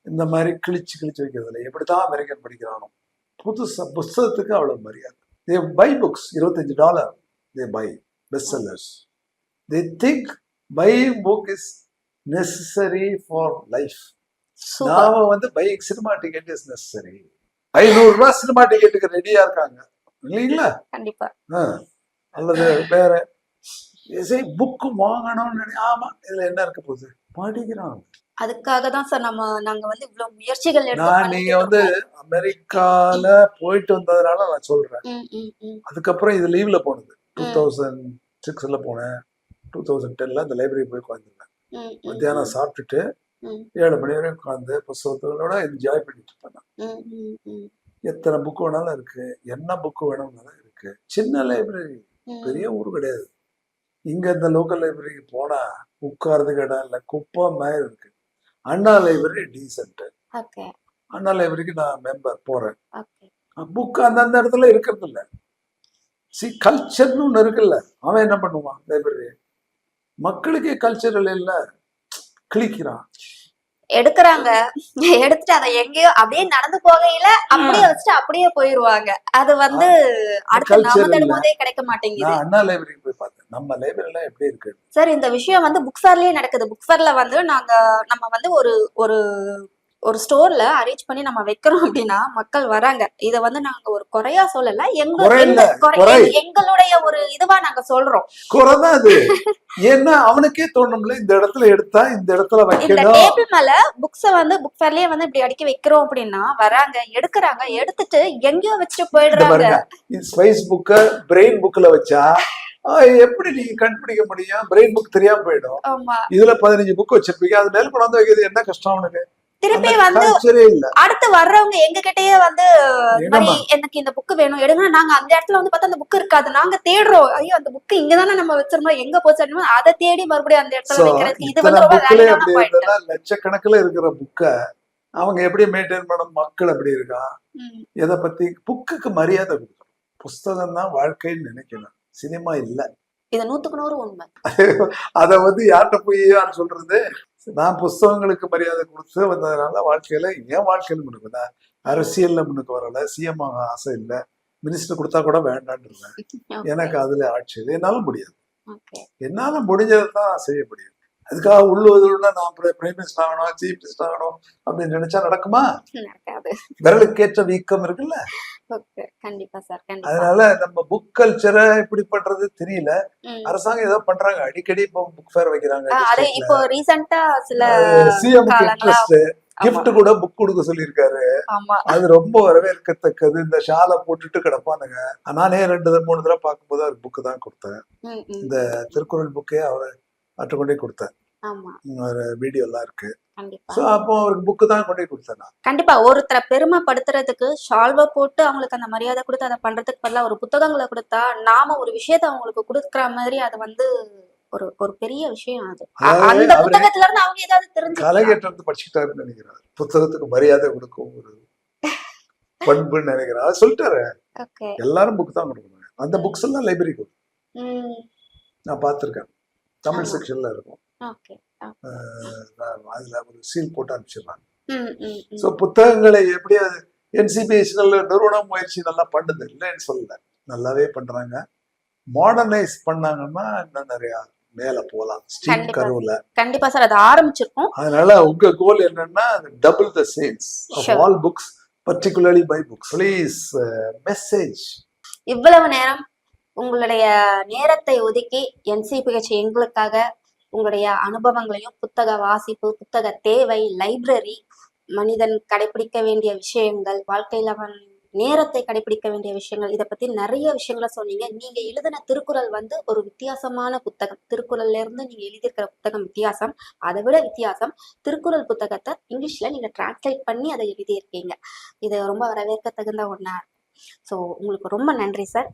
இந்த மாதிரி கிழிச்சு வைக்கிறது இல்லை. எப்படிதான் அமெரிக்கன் படிக்கிறானோ. புதுசா புஸ்தகத்துக்கு அவ்வளவு மரியாதை. They buy books $25. They buy best sellers. They think buying book is necessary for life. Super. நாம வந்து buying cinema ticket is necessary. $500 cinema டிக்கெட்டுக்கு ரெடியா இருக்காங்க இல்லைங்களா? கண்டிப்பா. அல்லது வேற புக்கு வாங்கணும்னு ஆமா, இதுல என்ன இருக்க போகுது, படிக்கிறான். அதுக்காக தான் சார் நாங்க வந்து இவ்வளவு முயற்சிகள் எடுத்து நீங்க பண்ணிட்டு வந்து இருக்கோம். அமெரிக்கால போயிட்டு வந்ததுனால நான் சொல்றேன். ம் ம் ம் அதுக்கப்புறம் இது லீவ்ல போனது ம் 2000 2006 போனேன். 2010 அந்த லைப்ரரி போய் உட்காந்துருந்தேன். ம், ம், மத்தியானம் சாப்பிட்டுட்டு ம், 7 மணி வரையும் உட்காந்து புஸ்தகங்களோட என்ஜாய் பண்ணிட்டு இருப்பேன் நான். ம், ம், ம், எத்தனை புக்கு வேணாலும் இருக்கு, என்ன புக்கு வேணும்னாலும் இருக்கு. சின்ன லைப்ரரி, ம். பெரிய ஊர் கிடையாது. இங்க இந்த லோக்கல் லைப்ரரிக்கு போனா உட்கார்றதுக்கு இடம் இல்லை, குப்பை மாதிரி இருக்கு. அண்ணா லைப்ரரி டீசென்ட். ஓகே, அண்ணா லைப்ரரிக்கு நான் மெம்பர் போறேன். ஓகே. புக் அந்தந்த இடத்துல இருக்கிறது இல்ல. கல்ச்சர்னு ஒண்ணு இருக்குல்ல, அவன் என்ன பண்ணுவான் லைப்ரரி? மக்களுக்கே கல்ச்சரல் இல்ல, கிழிக்கிறான். எடுக்குறாங்க, எடுத்துட்டு அதை எங்கேயோ அப்படியே நடந்து போகையில அப்படியே வச்சுட்டு அப்படியே போயிருவாங்க. அது வந்து அடுத்து நாம கல்ச்சர் இல்ல. தேடும் போதே கிடைக்க மாட்டேங்குது. நான் அண்ணா லைப்ரரிக்கு போய் பார்த்தேன். நம்ம லைப்ரரி எல்லாம் எப்படி இருக்கு? சார், இந்த விஷயம் வந்து புக் ஃபேர்லயே நடக்குது. புக் ஃபேர்ல வந்து நம்ம வந்து ஒரு ஒரு ஒரு ஸ்டோர்ல அரேஞ்ச் பண்ணி நம்ம வைக்கிறோம் அப்படின்னா மக்கள் வராங்க. இத வந்து நாங்க ஒரு குறையா சொல்லல, குறை இல்ல, குறை. எங்களுடைய ஒரு இதுவா நாங்க சொல்றோம். குறைதான் அது. ஏன்னா அவனுக்கே தோணும்ல, இந்த இடத்துல எடுத்தா இந்த இடத்துல இந்த வைக்கணும். டேபிள் மேல புக்ஸ வந்து புக் ஃபேர்லயே வந்து இப்படி அடுக்கி வைக்கிறோம் அப்படின்னா வராங்க, எடுக்குறாங்க, எடுத்துட்டு எங்கேயோ வச்சுட்டு இந்த போயிடுறாங்க. பாருங்க, ஸ்பைஸ் புக்க பிரெயின் புக்ல வச்சா எப்படி நீங்க கண்டுபிடிக்க முடியும்? பிரெயின் புக் தெரியாம போயிடும். ஆமா. இதுல 15 புக் வச்சிருப்பீங்க, அது மேல கொண்டு வந்து வைக்கிறது என்ன கஷ்டம் அவனுக்கு? திருப்பி அந்த வந்து கல்ச்சரே இல்ல. அடுத்து வர்றவங்க எங்க கிட்டயே வந்து இந்த மாதிரி என்னம்மா எனக்கு இந்த புக் வேணும் எடுங்க. நாங்க அந்த இடத்துல வந்து பார்த்தா அந்த புக் இருக்காது. நாங்க தேடுறோம். ஐயோ, அந்த புக் இங்கதானே நம்ம வச்சிருந்தோம், எங்க போச்சு அப்படின்னு அதை தேடி மறுபடியும் அந்த சோ இடத்துல வைக்கிறதுக்கு இது இத்தனை வந்து ரொம்ப புக்லயே வேலிடான அப்படி பாயிண்ட். இருந்ததுன்னா லட்சக்கணக்கில் இருக்கிற புக்க அவங்க எப்படி மெயின்டைன் பண்ண? மக்கள் அப்படி இருக்கா? எதை பத்தி? புக்குக்கு மரியாதை கொடுக்கணும். புஸ்தகம் தான் வாழ்க்கைன்னு நினைக்கணும், சினிமா இல்ல. இது 100க்கு 100 உண்மை. அத வந்து யார்கிட்ட போய் யார் சொல்றது? நான் புஸ்தகங்களுக்கு மரியாதை கொடுத்து வந்ததுனால வாழ்க்கையில என் வாழ்க்கையில முன்னுக்கு வந்தேன். அரசியல்ல முன்னுக்கு வரல, சிஎம் ஆக ஆசை இல்லை, மினிஸ்டர் கொடுத்தா கூட வேண்டான்னு இருந்தேன். எனக்கு அதுல ஆட்சி இல்லை, என்னால முடியாது. என்னால முடிஞ்சதை தான் செய்ய முடியும். அதுக்காக உள்ளுவதுள்ள நான் பிரைம் மினிஸ்டர் ஆகணும், சீஃப் மினிஸ்டர் ஆகணும் அப்படின்னு நினைச்சா நடக்குமா? விரலுக்கேற்ற வீக்கம் இருக்குல்ல. கண்டிப்பா சார். அதனால நம்ம புக் கல்ச்சரை எப்படி பண்றது தெரியல. அரசாங்கம் ஏதோ பண்றாங்க, அடிக்கடி இப்போ புக் ஃபேர் வைக்கிறாங்க. இப்போ ரீசெண்டா சில சிஎம் இன்ட்ரெஸ்ட் கிஃப்ட் கூட புக் கொடுக்க சொல்லியிருக்காரு. அது ரொம்ப வரவேற்கத்தக்கது. இந்த ஷாலை போட்டுட்டு கிடப்பானுங்க. நானே 2-3 தடவை பார்க்கும்போது அவருக்கு புக்கு தான் கொடுத்தேன். இந்த திருக்குறள் புக்கே அவரை அற்று கொண்டே கொடுத்தேன். ஒரு வீடியோ எல்லாம் இருக்கு. அப்போ அவருக்கு புக்கு தான் கொண்டே கொடுத்தேன். கண்டிப்பா ஒருத்தரை பெருமைப்படுத்துறதுக்கு ஷால்வை போட்டு அவங்களுக்கு அந்த மரியாதை கொடுத்து அதை பண்றதுக்கு பதிலா ஒரு புத்தகங்களை கொடுத்தா நாம ஒரு விஷயத்த அவங்களுக்கு கொடுக்குற மாதிரி அது வந்து ஒரு ஒரு பெரிய விஷயம். அது அந்த புத்தகத்துல இருந்து அவங்க ஏதாவது தெரிஞ்சு கலைஞர் படிச்சுக்கிட்டாருன்னு நினைக்கிறாரு. புத்தகத்துக்கு மரியாதை கொடுக்கும் ஒரு பண்புன்னு நினைக்கிறார். அது சொல்லிட்டாரு, எல்லாரும் புக் தான் கொடுக்கணும். அந்த புக்ஸ் எல்லாம் லைப்ரரிக்கு நான் பார்த்திருக்கேன். தமிழ் செக்ஷன்ல இருக்கும். அதுல ஒரு சீல் போட்டு அனுப்பிச்சிடுறாங்க. சோ புத்தகங்களை எப்படி அது NCBH நிறுவன முயற்சி நல்லா பண்ணுது, இல்லைன்னு சொல்லல, நல்லாவே பண்றாங்க. மாடர்னைஸ் பண்ணாங்கன்னா இன்னும் நிறைய மேல போலாம். ஸ்டீம் கர்வ்ல கண்டிப்பா சார் அது ஆரம்பிச்சிருக்கோம். அதனால உங்க கோல் என்னன்னா double the sales of all books, particularly by books. Please message. இவ்வளவு நேரம் உங்களுடைய நேரத்தை ஒதுக்கி NCBH எங்களுக்காக உங்களுடைய அனுபவங்களையும், புத்தக வாசிப்பு, புத்தக தேவை, லைப்ரரி, மனிதன் கடைபிடிக்க வேண்டிய விஷயங்கள், வாழ்க்கையில அவன் நேரத்தை கடைபிடிக்க வேண்டிய விஷயங்கள், இதை பத்தி நிறைய விஷயங்களை சொன்னீங்க. நீங்க எழுதின திருக்குறள் வந்து ஒரு வித்தியாசமான புத்தகம். திருக்குறள்ல இருந்து நீங்க எழுதியிருக்கிற புத்தகம் வித்தியாசம். அதை விட வித்தியாசம், திருக்குறள் புத்தகத்தை இங்கிலீஷ்ல நீங்க டிரான்ஸ்லேட் பண்ணி அதை எழுதியிருக்கீங்க. இது ரொம்ப வரவேற்க தகுந்த ஒண்ணா. ஸோ உங்களுக்கு ரொம்ப நன்றி சார்.